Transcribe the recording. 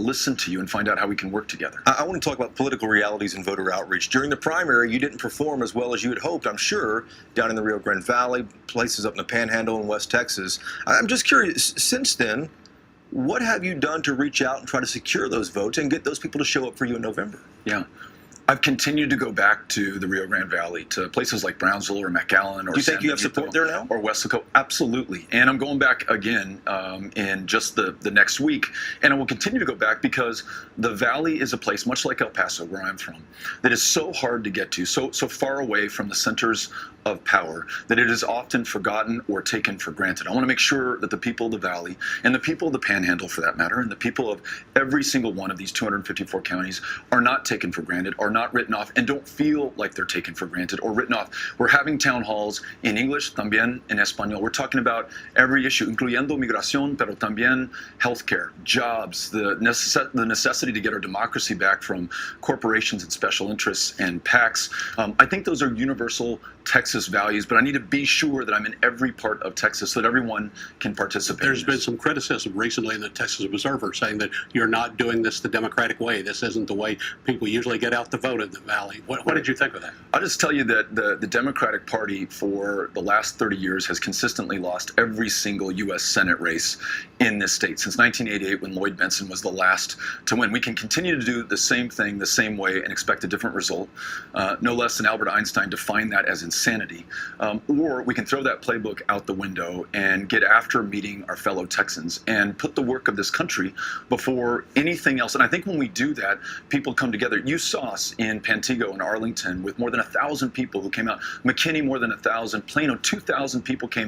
listen to you and find out how we can work together. I want to talk about political realities and voter outreach. During the primary, you didn't perform as well as you had hoped, I'm sure, down in the Rio Grande Valley, places up in the Panhandle in West Texas. I'm just curious, since then, what have you done to reach out and try to secure those votes and get those people to show up for you in November? Yeah. I've continued to go back to the Rio Grande Valley, to places like Brownsville or McAllen or Do you think you have support there now? Or Westlaco. Absolutely. And I'm going back again in just the next week. And I will continue to go back because the Valley is a place, much like El Paso, where I'm from, that is so hard to get to, so far away from the centers of power that it is often forgotten or taken for granted. I want to make sure that the people of the Valley and the people of the Panhandle, for that matter, and the people of every single one of these 254 counties are not taken for granted, are not written off, and don't feel like they're taken for granted or written off. We're having town halls in English, también en español. We're talking about every issue, incluyendo migración, pero también healthcare, jobs, the necessity to get our democracy back from corporations and special interests and PACs. I think those are universal Texas values, but I need to be sure that I'm in every part of Texas so that everyone can participate. There's been some criticism recently in the Texas Observer saying that you're not doing this the Democratic way. This isn't the way people usually get out to vote in the Valley. What did you think of that? I'll just tell you that the Democratic Party for the last 30 years has consistently lost every single U.S. Senate race in this state since 1988, when Lloyd Bentsen was the last to win. We can continue to do the same thing the same way and expect a different result. No less than Albert Einstein defined that as insanity. Or we can throw that playbook out the window and get after meeting our fellow Texans and put the work of this country before anything else. And I think when we do that, people come together. You saw us in Pantego and Arlington with more than 1,000 people who came out. McKinney, more than 1,000. Plano, 2,000 people came